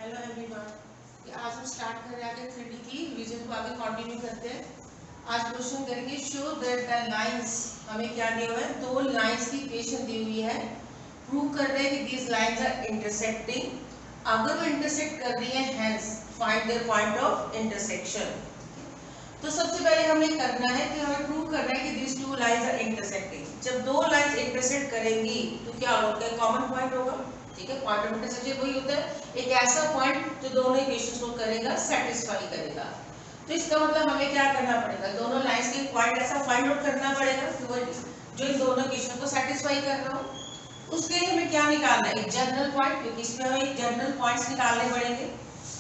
Hello everyone, आज हम start कर रहे हैं 3D की रिवीजन को आगे कंटिन्यू करते हैं। आज क्वेश्चन करेंगे शो दैट द लाइंस, हमें क्या दिया हुआ है, दो लाइंस की इक्वेशन दी हुई है। प्रूव कर रहे हैं कि दीज लाइंस आर इंटरसेक्टिंग। अगर वो इंटरसेक्ट कर रही है, hence find their point of intersection. तो सबसे पहले हमें करना है कि हमें प्रूव करना है कि these two lines are intersecting. जब दो लाइंस इंटरसेक्ट करेंगी तो क्या होगा, कॉमन पॉइंट होगा। ठीक है, पॉइंट ऑफ इंटरसेक्शन वही होता है, एक ऐसा पॉइंट जो दोनों इक्वेशंस को करेगा, सेटिस्फाई करेगा। तो इसका मतलब हमें क्या करना पड़ेगा, दोनों लाइंस के पॉइंट ऐसा फाइंड आउट करना पड़ेगा कि वो जो इन दोनों इक्वेशन को सेटिस्फाई कर रहा हो। उसके लिए हमें क्या निकालना है, एक जनरल पॉइंट, क्योंकि इसमें हमें जनरल पॉइंट्स निकालने पड़ेंगे।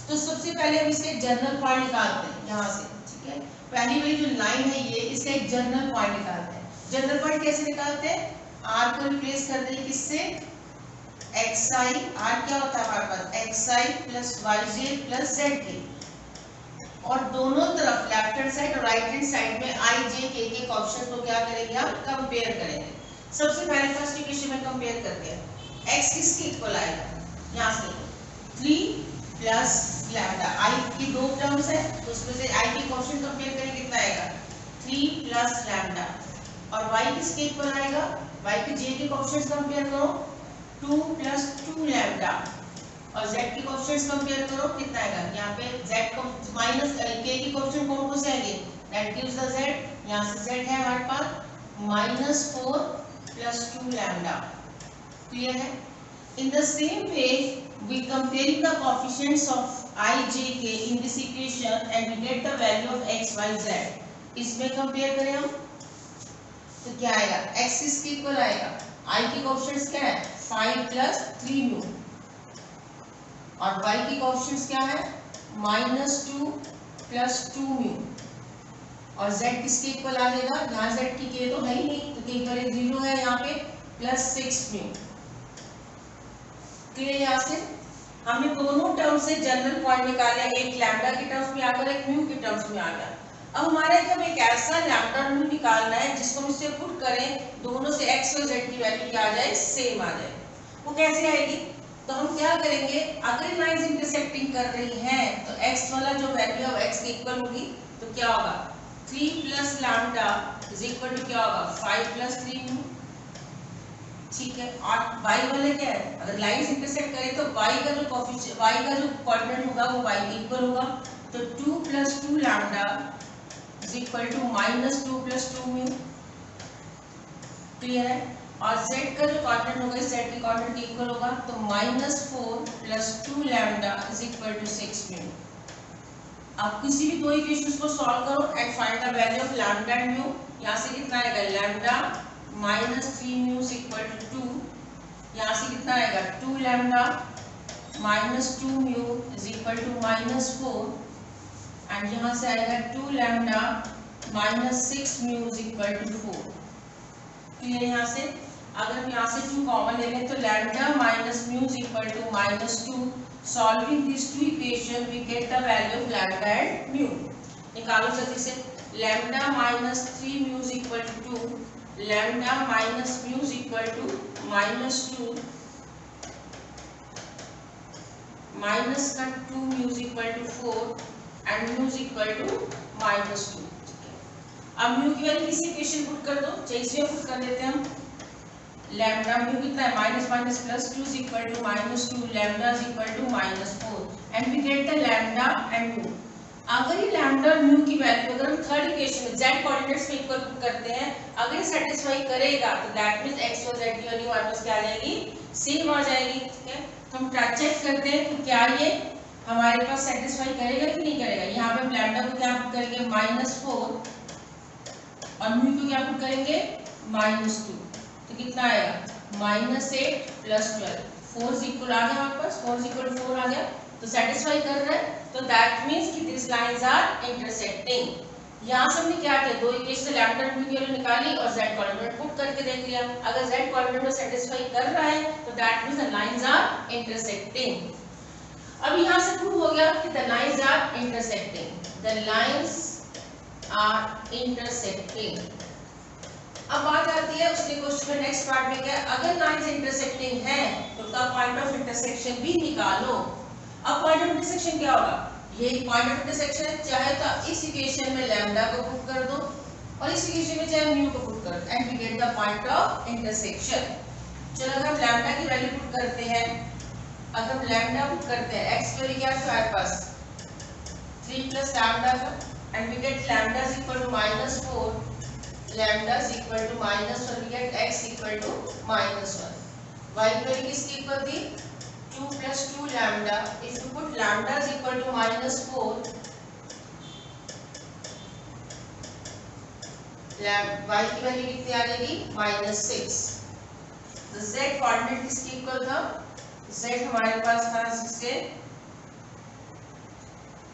तो सबसे पहले हम इसके जनरल पॉइंट निकालते हैं यहाँ से। ठीक है, पहली वाली जो लाइन है ये, इसका एक जनरल पॉइंट निकालते हैं। जनरल पॉइंट कैसे निकालते हैं, आर को रिप्लेस कर देंगे किससे, xi, r क्या होता है हमारे पास, xi plus yj plus zk, और दोनों तरफ लेफ्ट हैंड साइड और राइट हैंड साइड में i j k के ऑप्शन को क्या करेंगे, हम कंपेयर करेंगे। सबसे पहले फर्स्ट इक्वेशन में कंपेयर करते हैं। x किसके इक्वल आएगा, यहाँ से 3 प्लस लैम्डा, i की दो टर्म्स है तो उसमें से i के ऑप्शन कंपेयर करेंगे, कितना आएगा 3 प्लस लैम्डा, और y किसके इक्वल आएगा, y के j के ऑप्शंस कंपेयर करो 2 प्लस 2 लैम्डा, और z के कोएफिशिएंट्स कंपेयर करो, कितना आएगा, यहाँ पे z को माइनस k के कोएफिशिएंट कौन कौन से आएंगे, दैट गिव्स द z, यहाँ से z है हमारे पास -4 प्लस 2 लैम्डा। क्लियर है। In the same way we comparing the coefficients of i j k in this equation and we get the value of x y z। इसमें compare करें हम तो क्या आएगा, x किसके इक्वल आएगा, i के कोएफिशिएंट्स क्या है 5 प्लस 3 म्यू, और y के कोएफिशिएंट्स क्या है -2 प्लस 2 म्यू, और z किसके इक्वल आ जाएगा, यहाँ z की k तो है ही नहीं तो k पर 0 है, यहाँ पे प्लस 6 म्यू। क्लियर। यहाँ से हमने दोनों टर्म से जनरल पॉइंट निकाले, एक लैम्डा के टर्म्स में आकर एक म्यू के टर्म्स में आ गया। अब हमारे जब एक ऐसा लैम्डा और म्यू निकालना है जिसको हम इससे पुट करें, दोनों से x और z की वैल्यू क्या आ जाए, सेम आ जाए। वो कैसे आएगी, तो हम क्या करेंगे, अगर लाइंस इंटरसेक्टिंग कर रही हैं तो x वाला जो वैल्यू है x के इक्वल होगी, तो क्या होगा 3 plus lambda is equal to क्या होगा 5 प्लस 3 म्यू। ठीक है, और y वाले क्या है, अगर लाइंस इंटरसेक्ट करें तो y का जो कोएफिशिएंट, y का जो कोऑर्डिनेट होगा वो y के इक्वल होगा, तो 2 plus 2 lambda is equal to -2 plus 2 mu. Clear है। और z का जो कोऑर्डिनेट होगा z के कोऑर्डिनेट के इक्वल होगा, तो -4 plus 2 lambda is equal to 6 mu. आप किसी भी दो इक्वेशंस को सॉल्व करो and find the value of lambda and mu. यहाँ से कितना आएगा, lambda -3 mu is equal to 2, यहाँ से कितना आएगा 2 lambda -2 mu is equal to -4, and यहाँ से आएगा 2 lambda -6 mu is equal to 4। Clear. यहाँ से अगर हम यहाँ से 2 कॉमन ले लें तो lambda minus mu is equal to -2। Solving this two equation we get the value of lambda and mu. निकालो जल्दी से, lambda -3 mu is equal to 2, lambda minus mu is equal to -2, minus का 2 mu is equal to 4, and mu is equal to -2। अब mu की value किसी equation put कर दो, चाहे इसमें पुट कर देते हैं हम, लैम्डा म्यू कितना है minus minus plus 2 is equal to -2, lambda is equal to -4, and we get the lambda and mu. अगर ये लैम्डा और म्यू की वैल्यू अगर हम थर्ड इक्वेशन में z कोऑर्डिनेट्स में इक्वल पुट करते हैं, अगर ये सेटिस्फाई करेगा तो दैट मींस x और z की वैल्यू हमारे पास क्या आ जाएगी, सेम आ जाएगी। ठीक है, तो हम चेक करते हैं कि क्या ये हमारे पास सेटिस्फाई करेगा कि नहीं करेगा। यहाँ पे हम लैम्डा को क्या पुट करेंगे -4, और म्यू को क्या पुट करेंगे -2, तो कितना आएगा -8 प्लस 12, 4 इक्वल आ गया हमारे पास, 4 इक्वल 4 आ गया, तो सेटिस्फाई कर रहा है, तो दैट मींस कि दिस लाइंस आर इंटरसेक्टिंग। यहाँ से हमने क्या किया, दो इक्वेशन से लैम्डा और म्यू की वैल्यू निकाली और z कोऑर्डिनेट पुट करके देख लिया। अगर z कोऑर्डिनेट को सेटिस्फाई कर रहा है तो that means the lines are intersecting. अब यहाँ से प्रूव हो गया कि the lines are intersecting, the lines are intersecting. अब बात आती है उसके क्वेश्चन में नेक्स्ट पार्ट में क्या, अगर लाइंस इंटरसेक्टिंग है तो उसका पॉइंट ऑफ इंटरसेक्शन भी निकालो। अब पॉइंट ऑफ इंटरसेक्शन क्या होगा, ये पॉइंट ऑफ इंटरसेक्शन है, चाहे तो इस इक्वेशन में लैम्डा को पुट कर दो और इस इक्वेशन में चाहे म्यू को पुट कर दो and we get the point of intersection. चलो अगर हम लैम्डा की वैल्यू पुट करते हैं, अगर हम लैम्डा पुट करते हैं x की वैल्यू क्या है हमारे पास 3 प्लस लैम्डा का and we get lambda is equal to -4, lambda is equal to -1, we get x equal to -1। y की वैल्यू किसकी इक्वल थी 2 plus 2 lambda. If you put lambda is equal to -4, y की value कितनी आ जाएगी -6। तो z coordinate किसके equal था, z हमारे पास था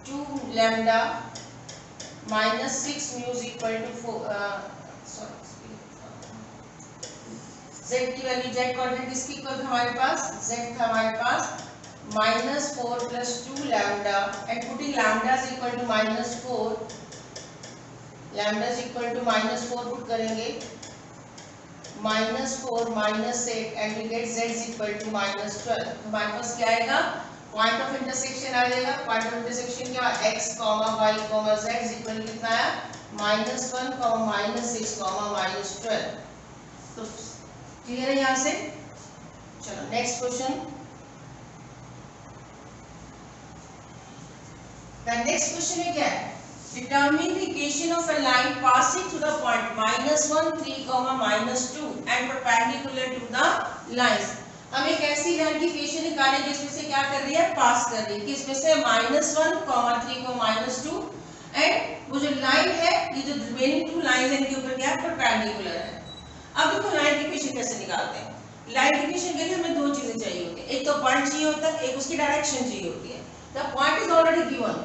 2 lambda -6 mu is equal to 4 z की वैल्यू z कोऑर्डिनेट किसकी इक्वल था हमारे पास, z था हमारे पास -4 plus 2 lambda and putting lambda is equal to -4, lambda is equal to -4 put करेंगे -4 -8 and we get z is equal to -12। हमारे पास क्या आएगा, पॉइंट ऑफ इंटरसेक्शन आ जाएगा। पॉइंट ऑफ इंटरसेक्शन क्या, x, y, z is equal to कितना है -1, -6, -12। तो क्लियर है यहाँ से। चलो next question. The next question है क्या है, determine the equation of a line passing through the point -1, 3, -2 and perpendicular to the lines. हम एक ऐसी लाइन की इक्वेशन निकालें जिसमें से क्या कर रही है, पास कर रही है, किसमें से -1, 3, -2 एंड वो जो लाइन है, ये जो रिमेनिंग 2 लाइंस हैं इनके ऊपर क्या है, परपेंडिकुलर है। अब देखो लाइन की इक्वेशन कैसे निकालते हैं। लाइन की इक्वेशन के लिए हमें 2 चीजें चाहिए होती है, एक तो पॉइंट चाहिए होता है, एक उसकी डायरेक्शन चाहिए होती है। The point is already given,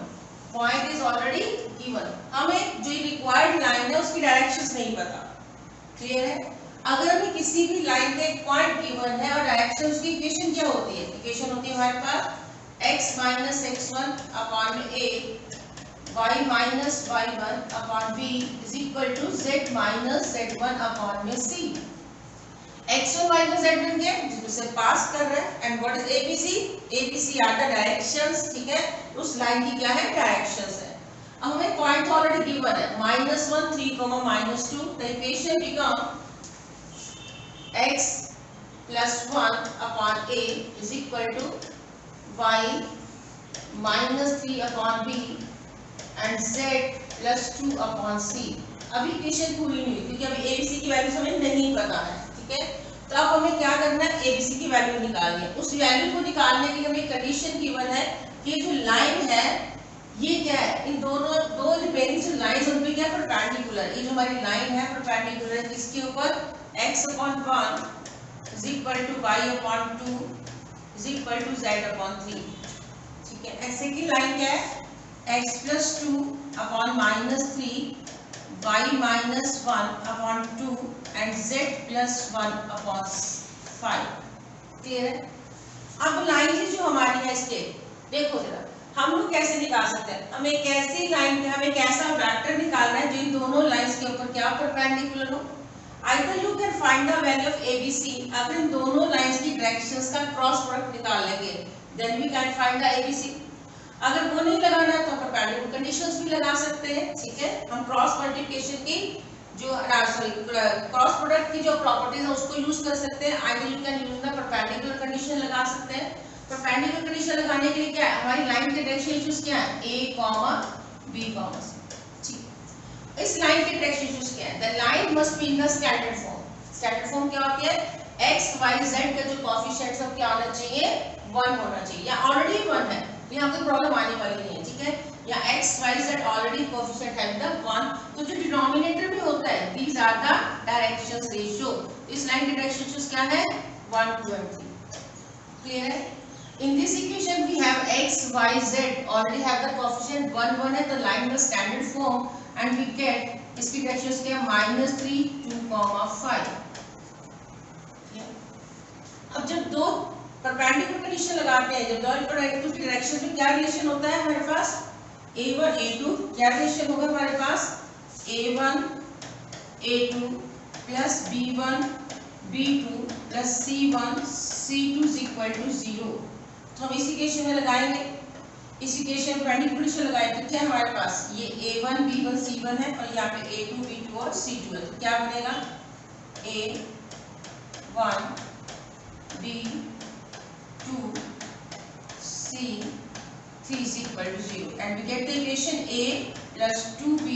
point is already given, हमें जो रिक्वायर्ड लाइन है उसकी डायरेक्शंस नहीं पता। क्लियर है। अगर हमें किसी भी लाइन का एक पॉइंट गिवन है और डायरेक्शन उसकी इक्वेशन क्या होती है, इक्वेशन होती है हमारे पास x - x1 upon a y minus y1 upon b is equal to z minus z1 upon में c। x1 y1 z1 क्या है, जिसे पास कर रहा है and what is abc, abc are the directions. ठीक है, उस लाइन की क्या है, डायरेक्शंस है। अब हमें पॉइंट ऑलरेडी गिवन है -1, 3, -2, the equation become x plus 1 upon a is equal to y minus 3 upon b and z plus 2 upon c। अभी इक्वेशन पूरी नहीं हुई क्योंकि अभी abc की वैल्यू हमें नहीं पता है। ठीक है, तो अब हमें क्या करना है, abc की वैल्यू निकालनी है। उस वैल्यू को निकालने के लिए हमें कंडीशन गिवन है कि जो लाइन है ये क्या है, इन दोनों दो रिपेयरिंग जो लाइंस उन पे क्या परपेंडिकुलर, ये जो हमारी लाइन है परपेंडिकुलर है किसके ऊपर, x upon 1 is equal to y upon 2 is equal to z upon 3। ठीक है, ऐसे की लाइन क्या है, x plus 2 upon -3, y minus 1 upon 2 and z plus 1 upon 5। Clear है। अब लाइन है जो हमारी है इसके, देखो जरा हम लोग कैसे निकाल सकते हैं, हमें एक ऐसी लाइन हमें एक ऐसा वेक्टर निकालना है जो इन दोनों लाइंस के ऊपर क्या परपेंडिकुलर हो। Either you can find the value of ABC, अगर इन दोनों लाइंस की डायरेक्शंस का क्रॉस प्रोडक्ट निकाल लेंगे then we can find the ABC। अगर वो नहीं लगाना है तो परपेंडिकुलर कंडीशंस भी लगा सकते हैं। ठीक है, हम क्रॉस मल्टीप्लिकेशन की जो क्रॉस प्रोडक्ट की जो प्रॉपर्टीज है उसको यूज कर सकते हैं। Either you can use the perpendicular condition लगा सकते हैं। परपेंडिकुलर कंडीशन लगाने के लिए क्या है, हमारी लाइन के डायरेक्शन इश्यूज क्या है, a, b, c। ठीक, इस लाइन के डायरेक्शन इश्यूज क्या है, the line must be in the standard form. Standard form क्या होती है, x, y, z का जो कोएफिशिएंट्स सब क्या होना चाहिए, 1 होना चाहिए, या ऑलरेडी 1 है, यहाँ कोई प्रॉब्लम आने वाली नहीं है। ठीक है, या x, y, z already coefficient है द 1, तो जो डिनोमिनेटर में होता है these are the directions ratio. इस लाइन के डायरेक्शन इश्यूज क्या है, 1, 2 and 3। क्लियर है। In this equation we have x, y, z already have the coefficient 1, 1 है, तो line the standard form and we get इसकी डायरेक्शंस क्या है, -3, 2, 5। अब जब दो परपेंडिकुलर कंडीशन लगाते हैं, जब दो परपेंडिकुलर की डायरेक्शन में क्या रिलेशन होता है हमारे पास, a1 a2 क्या रिलेशन होगा हमारे पास, a1 a2 plus b1 b2 plus c1 c2 is equal to 0। तो हम इस इक्वेशन में लगाएंगे, इस इक्वेशन परपेंडिकुलर से लगाए तो क्या हमारे पास ये a1 b1 c1 है और यहाँ पे a2 b2 और c2 है। तो क्या बनेगा a1 b2 c3 is equal to 0 and we get the equation a plus 2b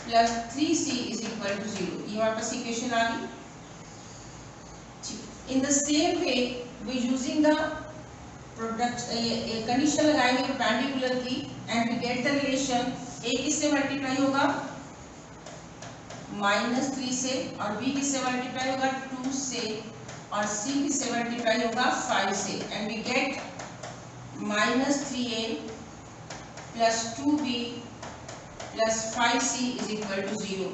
plus 3c is equal to 0। ये हमारे पास इक्वेशन आ गई। In the same way we using the product condition लगाएंगे perpendicular की and we get the relation a किससे multiply होगा -3 से और b किससे मल्टीप्लाई होगा 2 से और c किससे मल्टीप्लाई होगा 5 से and we get -3a plus 2b plus 5c is equal to 0।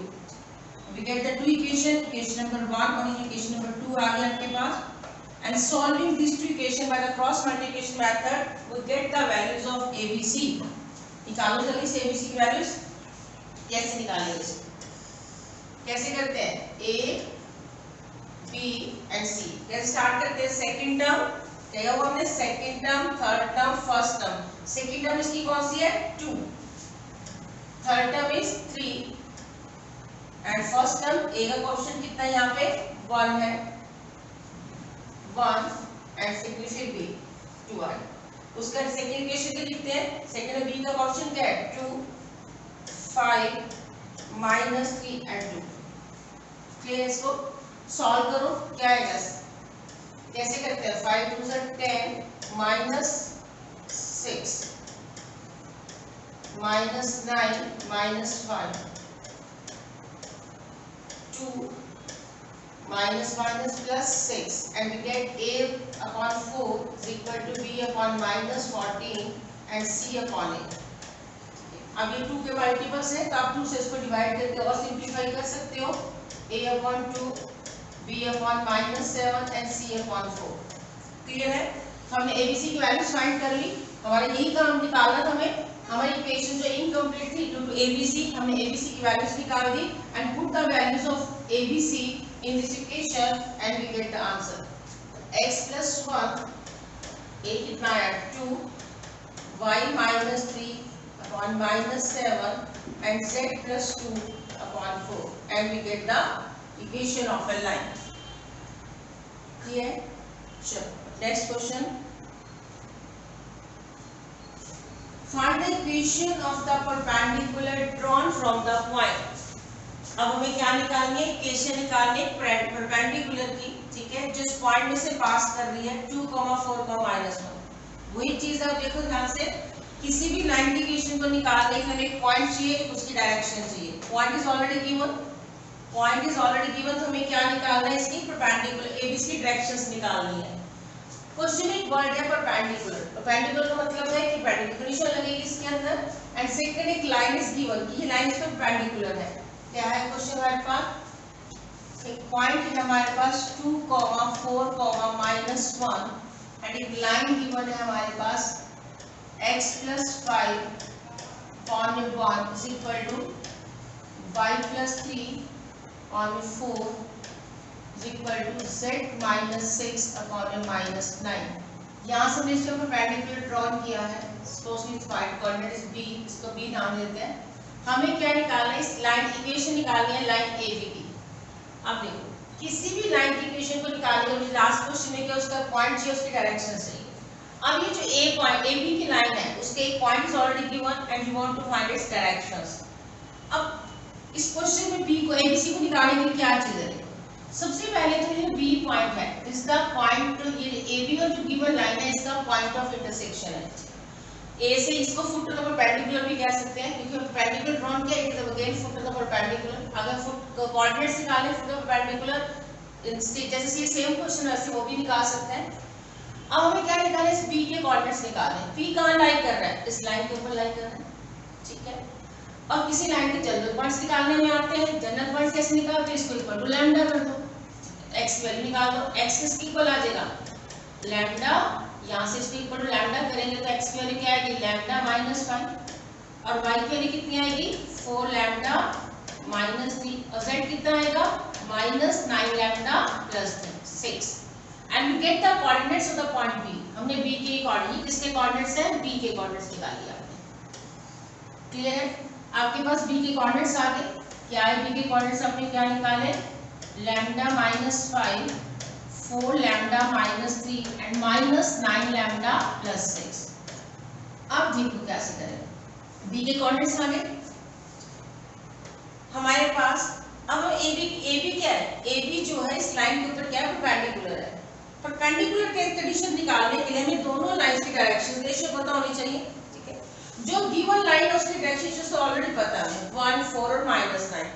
we get the two equation number 1 और equation number 2 आ गया आपके पास। And solving these two equations by the cross multiplication method, we get the values of ABC। निकालो जल्दी से ABC की values. कैसे निकालेंगे इसे? कैसे करते हैं? A, B and C। कैसे स्टार्ट करते हैं? सेकंड टर्म क्या हुआ हमने? Second term, third term, first term. Second term इसकी कौन सी है? 2। Third term is 3 and first term A का क्वेश्चन कितना है यहाँ पे? 1 है। 1 एंड सेकंड फिर भी 2 आए। उसका सेकंड इक्वेशन क्या लिखते हैं? सेकंड बी का ऑप्शन क्या है? 2 5 -3 एंड 2। क्लियर? इसको सॉल्व करो, क्या आएगा? कैसे करते हैं? 5 2 10 -6 -9 -5 2 minus plus 6 and we get a upon 4 is equal to b upon -14 and c upon 8। अब ये 2 के मल्टीपल्स है तो आप 2 से इसको डिवाइड करके और सिंप्लीफाई कर सकते हो। a upon 2 b upon -7 and c upon 4। Clear है? तो हमने abc की वैल्यूज फाइंड कर ली। हमारा यही काम निकालना था हमें। हमारी इक्वेशन जो इनकम्प्लीट थी ड्यू टू abc, हमने abc की वैल्यूज निकाल दी and put the values of abc in this equation and we get the answer। x plus 1 a कितना आया? 2 y -3 upon -7 and z plus 2 upon 4 and we get the equation of a line। clear? Sure। next question, find the equation of the perpendicular drawn from the point। अब हमें क्या निकालनी है? Equation निकालनी है perpendicular की, ठीक है, जिस पॉइंट में से पास कर रही है 2, 4, -1। वही चीज है। देखो ध्यान से, किसी भी लाइन की इक्वेशन को निकालने के लिए एक पॉइंट चाहिए, उसकी डायरेक्शन चाहिए। पॉइंट इज ऑलरेडी गिवन, तो हमें क्या निकालना है? इसकी परपेंडिकुलर ABC की डायरेक्शंस निकालनी है। क्वेश्चन में एक वर्ड है परपेंडिकुलर। परपेंडिकुलर का मतलब है कि परपेंडिकुलर कंडीशन लगेगी इसके अंदर एंड सेकंड एक लाइन इज गिवन कि ये लाइन इस पर परपेंडिकुलर है। क्या है क्वेश्चन हमारे पास? एक पॉइंट है हमारे पास 2, 4, -1 एंड एक लाइन गिवन है हमारे पास x plus 5 upon 1 is equal to y plus 3 on 4 is equal to z minus 6 upon -9। यहाँ से हमने इसको परपेंडिकुलर ड्रॉन किया है। Suppose it's coordinate is b, इसको b नाम लेते हैं। हमें क्या निकालना है? इस लाइन की इक्वेशन निकालनी है, लाइन AB की। अब देखो, किसी भी लाइन की इक्वेशन को निकालने के लिए लास्ट क्वेश्चन में क्या उसका पॉइंट चाहिए, उसकी डायरेक्शन चाहिए। अब ये जो A पॉइंट AB की लाइन है, उसके एक point is already given and you want to find its directions. अब इस क्वेश्चन में B को ABC को निकालने के लिए क्या चीज है? सबसे पहले तो ये B पॉइंट है, इसका पॉइंट, ये AB और जो गिवन लाइन है इसका पॉइंट ऑफ इंटरसेक्शन है। A से इसको फुट टू द परपेंडिकुलर भी कह सकते हैं क्योंकि परपेंडिकुलर ड्रॉन किया, it is again foot to the perpendicular. अगर फुट कोऑर्डिनेट्स निकालें फुट टू द परपेंडिकुलर, जैसे ये सेम क्वेश्चन वैसे वो भी निकाल सकते हैं। अब हमें क्या निकालें? इस B के कोऑर्डिनेट्स निकालें। P कहाँ लाई कर रहा है? इस लाइन के ऊपर लाई कर रहा है, ठीक है। अब किसी लाइन के जनरल पॉइंट्स निकालने में आते हैं। जनरल पॉइंट्स कैसे निकालते हैं? इसको इक्वल टू लैम्डा कर दो, x की वैल्यू निकाल दो। x किसके इक्वल आ जाएगा? लैम्डा। यहाँ से इसको इक्वल टू लैम्डा करेंगे तो x की वैल्यू क्या आएगी? लैम्डा -5 और y की वैल्यू कितनी आएगी? 4 लैम्डा -3 और z कितना आएगा? -9 lambda +6 and we get the coordinates of the point B। हमने बी के कोऑर्डिनेट, किसके कोऑर्डिनेट्स है, बी के कोऑर्डिनेट्स निकाल लिया आपने। क्लियर है, आपके पास बी के कोऑर्डिनेट्स आ गए। क्या है बी के कोऑर्डिनेट्स, आपने क्या निकाले, लैम्डा -5, 4 लैम्डा -3 एंड -9 लैम्डा +6। अब देखो कैसे करें, बी के कोऑर्डिनेट्स आ गए हमारे पास। अब ए बी क्या है, ए बी जो है इस लाइन के ऊपर क्या है, परपेंडिकुलर है। परपेंडिकुलर के कंडीशन निकालने के लिए हमें दोनों लाइंस की डायरेक्शन रेशियो पता होनी चाहिए। ठीक है, जो गिवन लाइन है उसकी डायरेक्शन रेशियो तो ऑलरेडी पता है, 1, 4 और -9।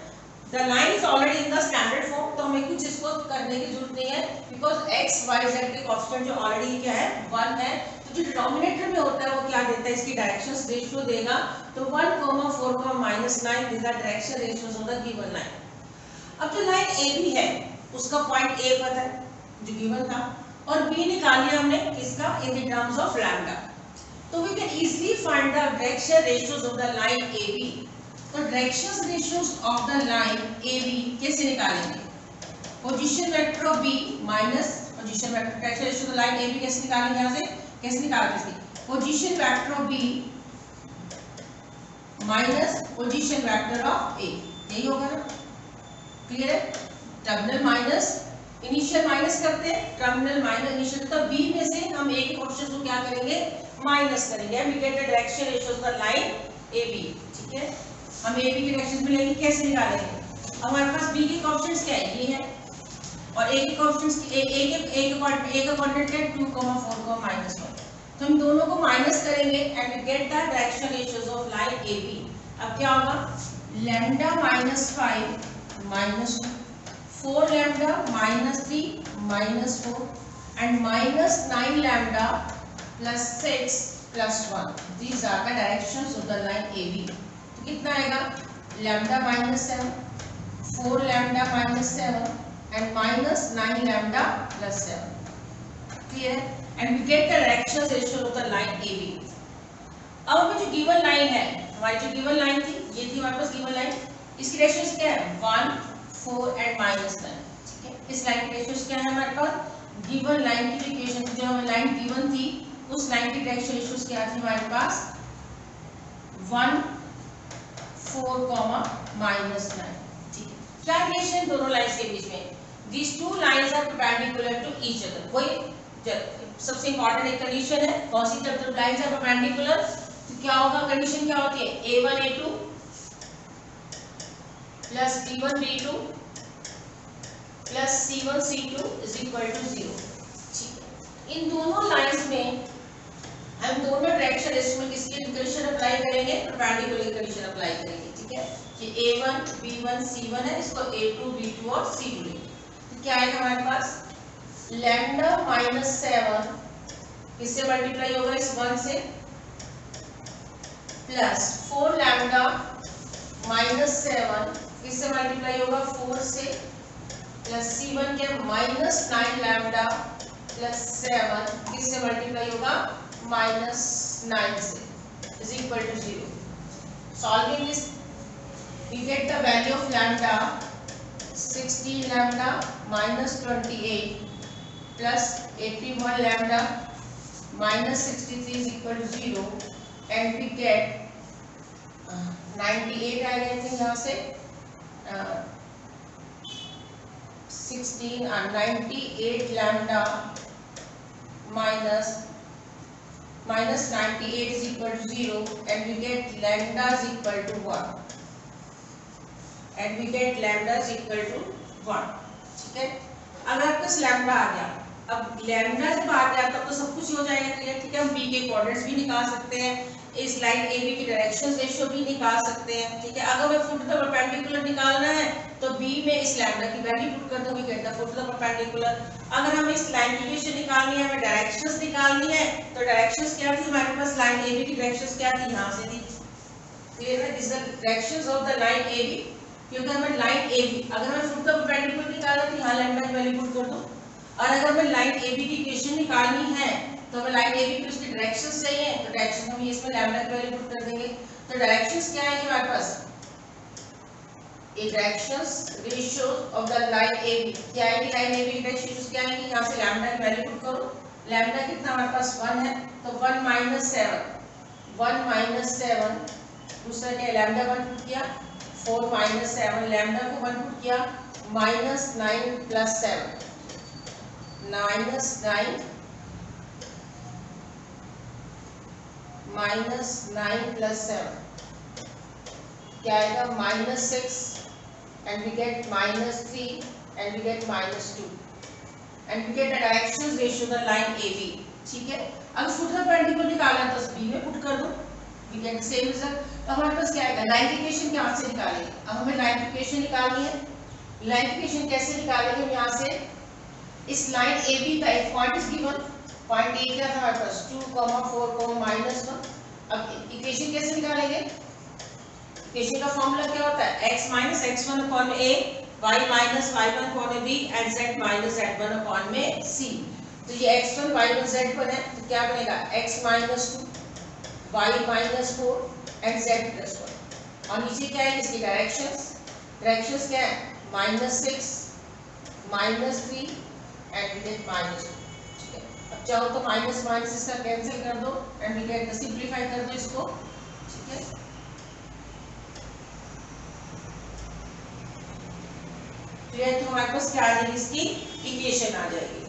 The line is already in the standard form, तो हमें कुछ इसको करने की जरूरत नहीं है, बिकॉज x y z के कांस्टेंट जो ऑलरेडी क्या है, 1 है। तो जो डिनोमिनेटर में होता है वो क्या देता है, इसकी डायरेक्शंस रेशियो देगा। तो 1, 4, -9 this are direction ratios of the given line. अब जो लाइन ए बी है उसका पॉइंट ए पता है जो गिवन था, और बी निकाल लिया हमने किसका, in the terms of lambda. तो we can easily find the direction ratios of the line A B. तो direction ratios of the line A B कैसे निकालेंगे, position vector of B minus position vector, direction ratio of the line A B कैसे निकालेंगे, यहां से कैसे निकालते हैं, position vector of B minus position vector of A, यही होगा ना। क्लियर है, टर्मिनल माइनस इनिशियल माइनस करते हैं, टर्मिनल माइनस इनिशियल, तो बी में से हम ए के कोएफिशिएंट को क्या करेंगे, माइनस करेंगे। We get the direction ratio of the line A B. ठीक है, हम ए बी की डायरेक्शन मिलेंगे, कैसे निकालेंगे, हमारे पास बी के कोएफिशिएंट्स क्या है, ये है, और ए के कोएफिशिएंट्स ए का कोऑर्डिनेट क्या है, 2, 4, -1। तो हम दोनों को माइनस करेंगे and we get the direction ratios of line A B. अब क्या होगा, lambda -5 -2, 4 lambda -3 -4 and -9 lambda +6 +1. These are the directions of the line AB. तो कितना आएगा, lambda -7, 4 lambda -7 and -9 lambda +7. Clear है, and we get the direction ratio of the line AB. अब हमें जो गिवन लाइन है, हमारी जो गिवन लाइन थी, ये थी हमारे पास गिवन लाइन, इसकी रेशियोस क्या है, 1, 4 एंड -9। ठीक है, इस लाइन की रेशियोस क्या है हमारे पास, गिवन लाइन की इक्वेशन जो हमें लाइन गिवन थी उस लाइन की डायरेक्शन रेशियोस क्या थी हमारे पास, 1, 4, -9। ठीक है, क्या रिलेशन दोनों लाइंस के बीच में, these two lines are perpendicular to each other। वही सबसे इंपॉर्टेंट एक कंडीशन है, कौन सी, जब लाइंस आर परपेंडिकुलर तो क्या होगा, कंडीशन क्या होती है, a1 a2 plus b1 b2 plus c1 c2 is equal to 0। ठीक है, इन दोनों लाइंस में हम दोनों डायरेक्शन रेशियो में किसकी कंडीशन अप्लाई करेंगे, परपेंडिकुलर कंडीशन अप्लाई करेंगे। ठीक है, ये a1 b1 c1 है, इसको a2 b2 और c2 लेंगे। तो क्या आएगा हमारे पास, लैम्डा -7 किससे मल्टीप्लाई होगा, इस 1 से, प्लस 4 लैम्डा -7 किससे मल्टीप्लाई होगा, 4 से, प्लस c1 क्या, -9 लैम्डा +7 किससे मल्टीप्लाई होगा, -9 से, is equal to 0। Solving this we get the value of lambda 16 lambda -28 plus 81 lambda -63 is equal to 0 and we get 98 आ गए थे यहाँ से 98 lambda minus 98 is equal to 0 and we get lambda is equal to 1 and we get lambda is equal to 1। ठीक है, अगर आपके पास lambda आ गया, अब लैम्डा जब आ गया तब तो सब कुछ हो जाएगा क्लियर। ठीक है, हम बी के कोऑर्डिनेट्स भी निकाल सकते हैं, इस लाइन ए बी की डायरेक्शन रेशियो भी निकाल सकते हैं। ठीक है, अगर मैं फुट द परपेंडिकुलर निकालना है तो बी में इस लैम्डा की वैल्यू पुट कर दूंगी, कहता फुट द परपेंडिकुलर। अगर हमें इस लाइन की इक्वेशन निकालनी है, हमें डायरेक्शंस निकालनी है, तो डायरेक्शंस क्या थी हमारे पास, लाइन ए बी की डायरेक्शंस क्या थी, यहाँ से थी। क्लियर है, this the directions of the line A B, क्योंकि हमें लाइन ए बी, अगर मैं फुट द परपेंडिकुलर निकालना है तो यहाँ लैम्डा की वैल्यू पुट कर दो, और अगर हमें लाइन ए बी की इक्वेशन निकालनी है तो हमें लाइन ए बी की उसकी डायरेक्शंस चाहिए, तो डायरेक्शन हम इसमें लैम्डा की वैल्यू पुट कर देंगे। तो डायरेक्शंस क्या है हमारे पास, directions ratio of the line A B क्या है, लाइन ए बी की डायरेक्शन क्या है, यहाँ से लैम्डा की वैल्यू पुट करो, लैम्डा कितना हमारे पास 1 है, तो 1 माइनस 7 दूसरा क्या लैम्डा 1 पुट किया 4 माइनस 7 लैम्डा को 1 पुट किया माइनस 9 प्लस 7 माइनस 9 प्लस 7 क्या आएगा minus 6 and we get minus 3 and we get minus 2 and we get the directions ratio the line AB. ठीक है, अब फुट द पेंडिकुलर निकालना है तो B में पुट कर दो, we get the same result. तो हमारे पास क्या आएगा, लाइन इक्वेशन कहाँ से निकालेंगे, अब हमें लाइन इक्वेशन निकालनी है. लाइन इक्वेशन कैसे निकालेंगे, हम यहाँ से इस लाइन AB का एक point is given, point A क्या था हमारे पास 2, 4, -1. अब इक्वेशन कैसे निकालेंगे, इक्वेशन का फॉर्मूला क्या होता है x minus x1 upon a, y minus y1 upon b and z minus z1 upon में c. तो ये x1 y1 z1 है तो क्या बनेगा x minus 2 y minus 4 and z plus 1. और नीचे क्या है इसकी डायरेक्शंस क्या है -6 -3 एंड we get -2. ठीक है, अब चाहो तो माइनस माइनस इसका कैंसिल कर दो and we get the simplify कर दो इसको. ठीक है, तो हमारे पास क्या आ जाएगी, इसकी इक्वेशन आ जाएगी.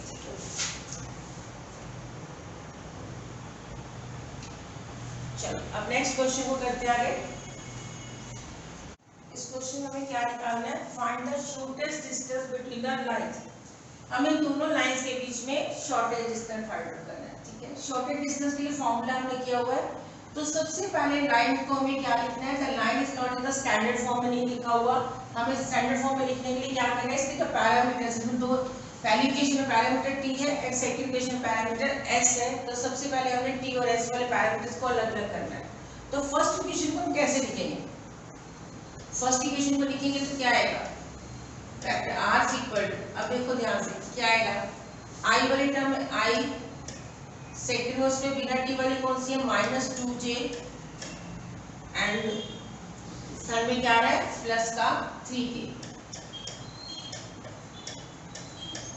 चलो अब नेक्स्ट क्वेश्चन को करते हैं आगे. इस क्वेश्चन में हमें क्या निकालना है, find the shortest distance between the lines. हमें दोनों लाइंस के बीच में शॉर्टेस्ट डिस्टेंस फाइंड आउट करना है. ठीक है, शॉर्टेस्ट डिस्टेंस के लिए फॉर्मूला हमने किया हुआ है. तो सबसे पहले लाइन को हमें क्या लिखना है, the line is not in the standard form में नहीं लिखा हुआ. हमें स्टैंडर्ड फॉर्म में लिखने के लिए क्या करना है, इसके पैरामीटर्स में दो, पहली इक्वेशन में पैरामीटर t है एंड सेकंड इक्वेशन में पैरामीटर s है. तो सबसे पहले हमें t और s वाले पैरामीटर्स को अलग अलग करना है. तो फर्स्ट इक्वेशन को हम कैसे लिखेंगे, फर्स्ट इक्वेशन को लिखेंगे तो क्या आएगा, vector r is equal to, अब देखो ध्यान से क्या आएगा, i वाली टर्म में i, सेकंड उसमें बिना t वाली कौन सी है -2j एंड सर में क्या आ रहा है प्लस का 3k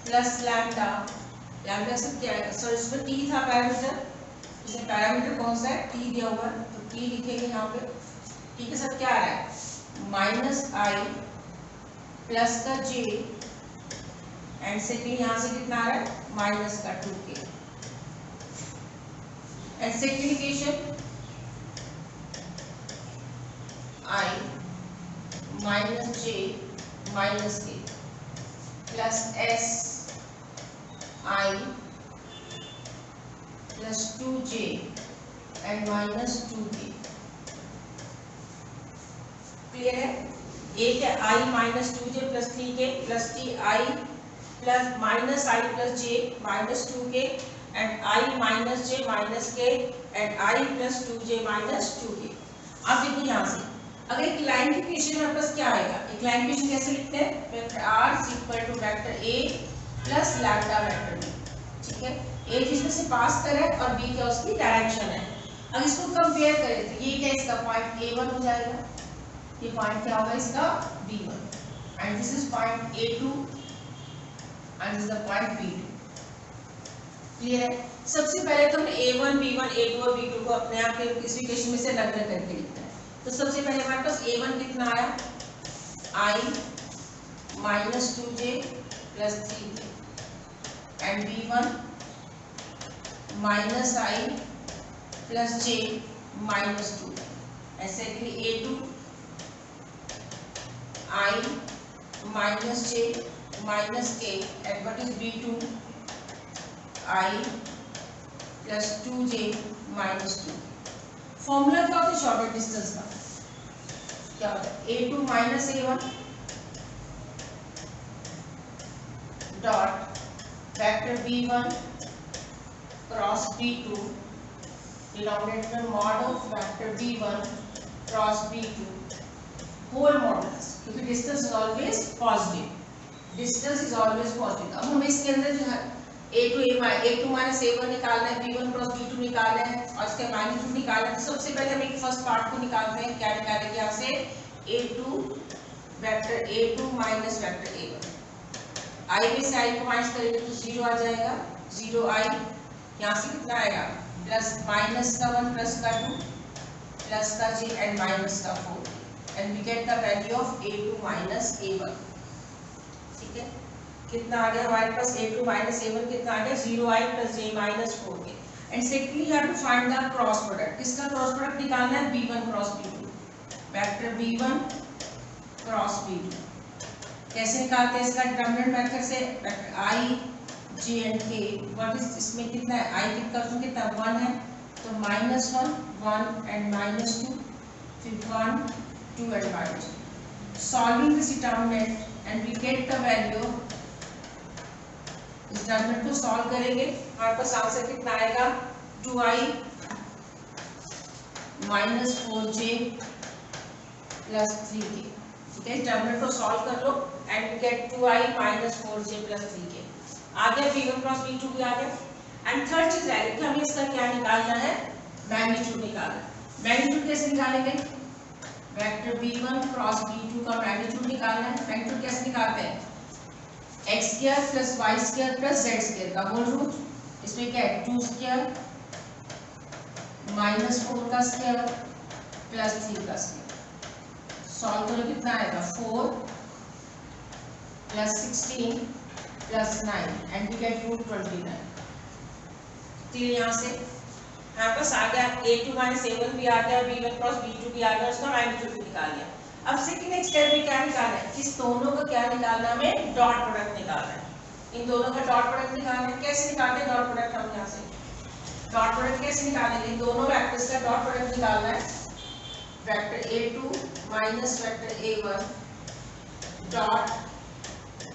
प्लस लैम्डा. लैम्डा से क्या है सर, इसमें t था पैरामीटर, इसमें पैरामीटर कौन सा है t दिया हुआ है तो t लिखेंगे यहाँ पे. ठीक है सर, क्या आ रहा है -i प्लस का j एंड सेकंड यहाँ से कितना आ रहा है माइनस का 2k and second equation I minus j minus k plus s I plus 2j and minus 2k. Clear है, एक है I minus 2j plus 3k plus t I plus minus I plus j minus 2k and I minus j minus k and I plus 2j minus 2k. अब देखो यहाँ से अगर एक line की इक्वेशन में पास क्या आएगा, एक लाइन इक्वेशन कैसे लिखते हैं, vector r is equal to vector a plus lambda vector b. ठीक है, a जिसमें से पास कर है और b क्या उसकी डायरेक्शन है. अब इसको कंपेयर करें तो ये क्या इसका पॉइंट a1 हो जाएगा, ये पॉइंट क्या होगा इसका b1 and this is point a2 and this is the point b2. Clear है, सबसे पहले तो हमने a1 b1 a2 और b2 को अपने आप के इस इक्वेशन में से अलग अलग करके लिखना है. तो सबसे पहले हमारे पास a1 कितना आया I minus 2j plus 3j and b1 minus I plus j minus 2 and secondly a2 I minus j minus k and what is b2 I plus 2j minus 2. Formula क्या होता है शॉर्टेस्ट डिस्टेंस का, क्या होता है a2 minus a1 dot vector b1 cross b2 denominator में mod of vector b1 cross b2 whole modulus, क्योंकि distance is always positive, distance is always positive. अब हमें इसके अंदर जो है a2 माइनस a1 निकालना है, b1 क्रॉस b2 निकालना है और इसका -2 निकालना है. तो सबसे पहले हम एक फर्स्ट पार्ट को निकालते हैं, क्या निकालेंगे यहाँ से a2 vector a2 minus vector a1. i में से i को माइनस करेंगे तो 0 आ जाएगा, 0 i यहाँ से कितना आएगा प्लस माइनस का 1 प्लस का 2 प्लस का j एंड माइनस का 4 and we get the value of a2 minus a1। ठीक है, कितना आ गया हमारे पास a2 माइनस a1 कितना आ गया 0i plus j minus 4k। And secondly you have to find the cross product. किसका क्रॉस प्रोडक्ट निकालना है b1 cross b2, vector b1 cross b2। कैसे निकालते हैं इसका डिटरमिनेंट मेथड से, vector i j and k what is इसमें कितना है i कितना 1 है तो -1 1 एंड -2 फिर 1 2 and -2। Solving this determinant and we get the value. इस डिटरमिनेंट को सॉल्व करेंगे हमारे पास आंसर कितना आएगा 2i minus 4j plus 3k। ठीक है, डिटरमिनेंट को सॉल्व कर लो and we get 2i minus 4j plus 3k। आ गया b1 क्रॉस b2 भी आ गया। एंड थर्ड चीज है कि हमें इसका क्या निकालना है मैग्नीट्यूड निकालना है। मैग्नीट्यूड कैसे निकालेंगे, वेक्टर b1 क्रॉस b2 का मैग्नीट्यूड निकालना है। मैग्नीट्यूड कैसे निकालते हैं x square plus y square plus z square का होल रूट, इसमें क्या है 2 स्क्वायर माइनस 4 का स्क्वायर प्लस 3 का स्क्वायर। सॉल्व करो कितना आएगा 4 plus 16 plus 9 and we get root 29। Clear, यहाँ से यहाँ पास आ गया a2 माइनस a1 भी आ गया, b1 क्रॉस b2 भी आ गया, उसका मैग्नीट्यूड भी निकाल लिया। अब सेकंड स्टेप में क्या निकालना है, इस दोनों का क्या निकालना है हमें डॉट प्रोडक्ट निकालना है। इन दोनों का डॉट प्रोडक्ट निकालना है। कैसे निकालते हैं डॉट प्रोडक्ट, हम यहाँ से डॉट प्रोडक्ट कैसे निकालेंगे, इन दोनों वेक्टर्स का डॉट प्रोडक्ट निकालना है। Vector a2 minus vector a1 dot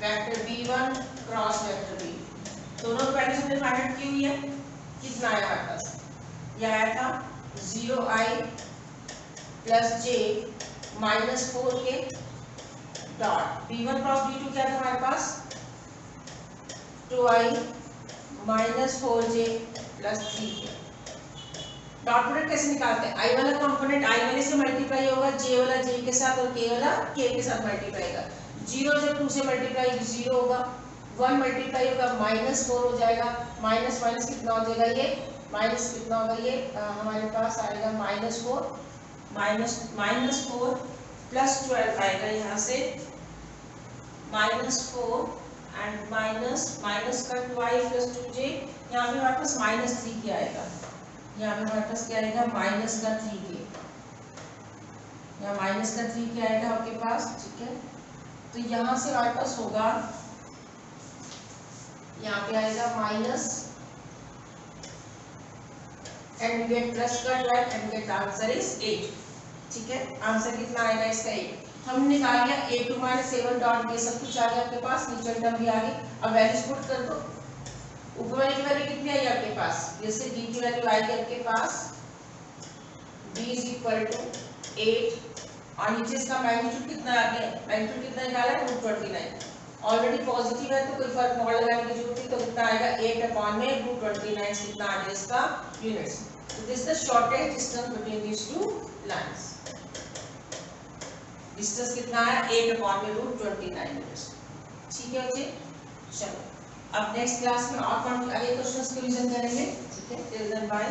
vector b1 cross vector b2। दोनों की वैल्यू हमने फाइंड आउट की हुई है। कितना आया हमारे पास, यह आया था 0i plus j minus 4k dot b1 cross b2 क्या था हमारे पास 2i minus 4j plus 3k। Dot product कैसे निकालते हैं, i वाला कंपोनेंट i वाले से मल्टीप्लाई होगा, j वाला j के साथ और k वाला k के साथ मल्टीप्लाई होगा। 0 जब 2 से मल्टीप्लाई 0 होगा, 1 मल्टीप्लाई होगा -4 हो जाएगा, माइनस माइनस कितना हो जाएगा ये माइनस कितना होगा ये हमारे पास आएगा -4 -4 प्लस 12 आएगा यहाँ से -4 एंड माइनस का 2i प्लस 2j। यहाँ पे हमारे पास -3k आएगा, यहाँ पे हमारे पास क्या आएगा -3k, यहाँ -3k आएगा आपके पास। ठीक है, तो यहाँ से हमारे पास होगा यहाँ पे आएगा minus and we get plus का 12 एंड गेट आंसर इज 8। ठीक है, आंसर कितना आएगा इसका 8। हमने निकाल लिया a2 माइनस a1 डॉट ये सब कुछ आ गया आपके पास, नीचे टर्म भी आ गई। अब वैल्यूज पुट कर दो, ऊपर वाली की वैल्यू कितनी आई आपके पास, जैसे b की वैल्यू आई आपके पास b इज इक्वल टू 8 और नीचे इसका मैग्नीट्यूड कितना आ गया, मैग्नीट्यूड कितना निकाला है रूट 29। ऑलरेडी पॉजिटिव है तो कोई फर्क मॉड लगाने की जरूरत नहीं, तो कितना आएगा 8 अपॉन में रूट 29 कितना आ गया इसका units. So this is the shortest distance between these two lines. Distance कितना है 8 अपॉन में रूट 29 यूनिट्स। ठीक है बच्चे, चलो अब नेक्स्ट क्लास में और आगे क्वेश्चंस के रिवीजन करेंगे। ठीक है, टिल देन बाय।